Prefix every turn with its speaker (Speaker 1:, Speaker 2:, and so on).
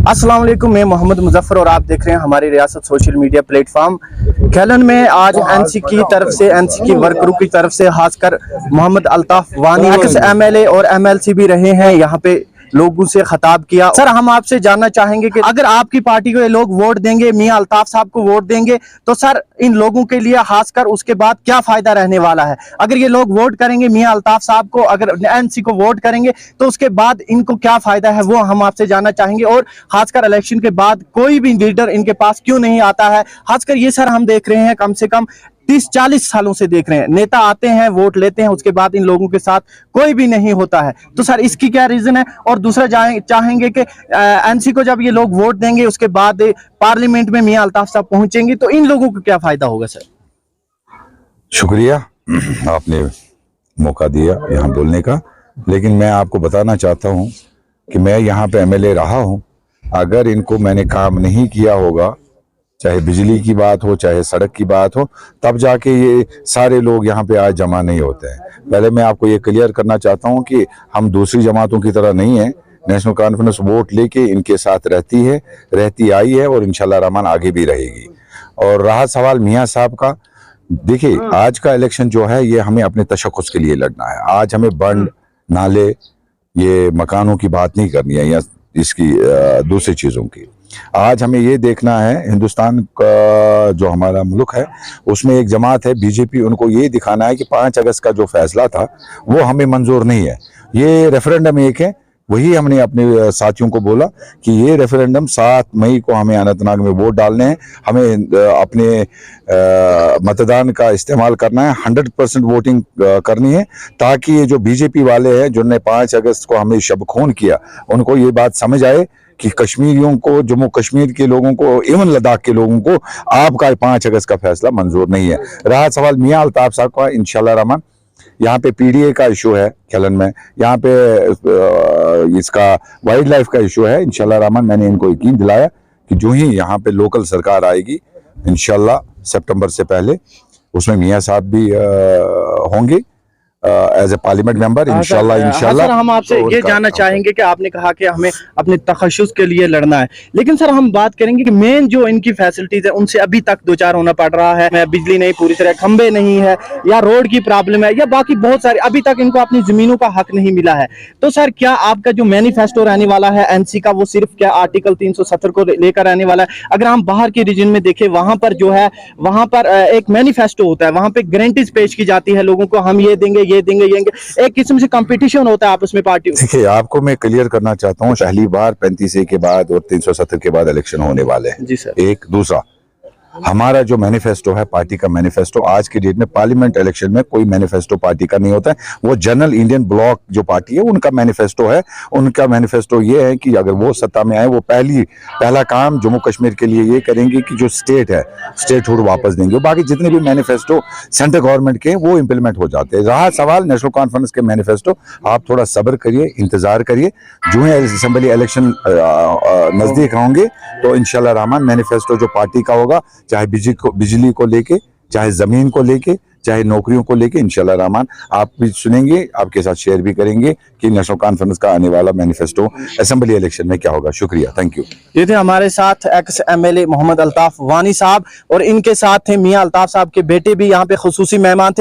Speaker 1: अस्सलाम वालेकुम, मैं मोहम्मद मुजफ्फर और आप देख रहे हैं हमारी रियासत सोशल मीडिया प्लेटफॉर्म। खेलन में आज एनसी की तरफ से, एनसी की वर्करों की तरफ से खासकर मोहम्मद अल्ताफ वानी एमएलए और एमएलसी भी रहे हैं, यहाँ पे लोगों से खिताब किया। सर, हम आपसे जानना चाहेंगे कि अगर आपकी पार्टी को ये लोग वोट देंगे, मियां अल्ताफ साहब को वोट देंगे, तो सर इन लोगों के लिए खासकर उसके बाद क्या फायदा रहने वाला है? अगर ये लोग वोट करेंगे मियां अल्ताफ साहब को, अगर एनसी को वोट करेंगे, तो उसके बाद इनको क्या फायदा है वो हम आपसे जानना चाहेंगे। और खासकर इलेक्शन के बाद कोई भी लीडर इनके पास क्यों नहीं आता है? खासकर ये सर हम देख रहे हैं, कम से कम 30-40 सालों से देख रहे हैं, नेता आते हैं, वोट लेते हैं, उसके बाद इन लोगों के साथ कोई भी नहीं होता है। तो सर इसकी क्या रीजन है? और दूसरा चाहेंगे कि एनसी को जब ये लोग वोट देंगे, उसके बाद पार्लियामेंट में मियां अल्ताफ साहब पहुंचेंगे, तो इन लोगों को क्या फायदा होगा? सर
Speaker 2: शुक्रिया, आपने मौका दिया यहाँ बोलने का। लेकिन मैं आपको बताना चाहता हूँ कि मैं यहाँ पे एमएलए रहा हूँ। अगर इनको मैंने काम नहीं किया होगा, चाहे बिजली की बात हो, चाहे सड़क की बात हो, तब जाके ये सारे लोग यहाँ पे आज जमा नहीं होते हैं। पहले मैं आपको ये क्लियर करना चाहता हूँ कि हम दूसरी जमातों की तरह नहीं है। नेशनल कॉन्फ्रेंस वोट लेके इनके साथ रहती आई है और इंशाल्लाह रहमान आगे भी रहेगी। और रहा सवाल मियाँ साहब का, देखिए आज का इलेक्शन जो है ये हमें अपने तशख्खुस के लिए लड़ना है। आज हमें बंड, नाले, ये मकानों की बात नहीं करनी है या इसकी दूसरी चीज़ों की। आज हमें ये देखना है, हिंदुस्तान का जो हमारा मुल्क है उसमें एक जमात है बीजेपी, उनको ये दिखाना है कि 5 अगस्त का जो फैसला था वो हमें मंजूर नहीं है। ये रेफरेंडम एक है, वही हमने अपने साथियों को बोला कि ये रेफरेंडम 7 मई को हमें अनंतनाग में वोट डालने हैं, हमें अपने मतदान का इस्तेमाल करना है, 100% वोटिंग करनी है, ताकि ये जो बीजेपी वाले हैं जिन्होंने 5 अगस्त को हमें शब खून किया, उनको ये बात समझ आए कि कश्मीरियों को, जम्मू कश्मीर के लोगों को, इवन लद्दाख के लोगों को आपका 5 अगस्त का फैसला मंजूर नहीं है। रहा सवाल मियां अल्ताफ साहब का, इंशाल्लाह रहमान यहाँ पे पीडीए का इशू है खेलन में, यहाँ पे इसका वाइल्ड लाइफ का इशू है। इंशाल्लाह रहमान मैंने इनको यकीन दिलाया कि जो ही यहाँ पे लोकल सरकार आएगी इंशाल्लाह सितंबर से पहले, उसमें मियां साहब भी होंगे एज ए पार्लियामेंट मेंबर इंशाल्लाह।
Speaker 1: सर हम आपसे ये जानना चाहेंगे कि आपने कहा कि हमें अपने तखस्सुस के लिए लड़ना है, लेकिन सर हम बात करेंगे कि मेन जो इनकी फैसिलिटीज है उनसे अभी तक दो चार होना पड़ रहा है। बिजली नहीं पूरी तरह, खंबे नहीं है, या रोड की प्रॉब्लम है, या बाकी बहुत सारे, अभी तक इनको अपनी जमीनों का हक नहीं मिला है। तो सर क्या आपका जो मैनिफेस्टो रहने वाला है एनसी का, वो सिर्फ क्या आर्टिकल 370 को लेकर रहने वाला है? अगर हम बाहर के रीजन में देखें, वहां पर जो है, वहां पर एक मैनिफेस्टो होता है, वहां पे गारंटीज पेश की जाती है लोगों को, हम ये देंगे, ये देंगे, एक किस्म से कंपटीशन होता है आपस में पार्टी।
Speaker 2: देखिए, आपको मैं क्लियर करना चाहता हूँ, पहली बार 35A के बाद और 370 के बाद इलेक्शन होने वाले हैं।
Speaker 1: जी सर।
Speaker 2: एक दूसरा, हमारा जो मैनिफेस्टो है, पार्टी का मैनिफेस्टो, आज की डेट में पार्लियामेंट इलेक्शन में कोई मैनिफेस्टो पार्टी का नहीं होता है। वो जनरल इंडियन ब्लॉक जो पार्टी है उनका मैनिफेस्टो है। उनका मैनिफेस्टो ये है कि अगर वो सत्ता में आए, वो पहला काम जम्मू कश्मीर के लिए ये करेंगे कि जो स्टेट है, स्टेटहुड वापस देंगे। बाकी जितने भी मैनिफेस्टो सेंट्रल गवर्नमेंट के, वो इंप्लीमेंट हो जाते हैं। रहा सवाल नेशनल कॉन्फ्रेंस के मैनिफेस्टो, आप थोड़ा सब्र करिए, इंतजार करिए, जो है असेंबली इलेक्शन नजदीक होंगे तो इंशाल्लाह रहमान मैनिफेस्टो जो पार्टी का होगा, चाहे बिजली को लेके, चाहे जमीन को लेके, चाहे नौकरियों को लेके, इंशाल्लाह रहमान आप भी सुनेंगे, आपके साथ शेयर भी करेंगे कि नेशनल कॉन्फ्रेंस का आने वाला मैनिफेस्टो असेंबली इलेक्शन में क्या होगा। शुक्रिया, थैंक यू।
Speaker 1: ये थे हमारे साथ एक्स एमएलए मोहम्मद अल्ताफ वानी साहब, और इनके साथ थे मियां अल्ताफ साहब के बेटे भी यहाँ पे खुसूसी मेहमान थे।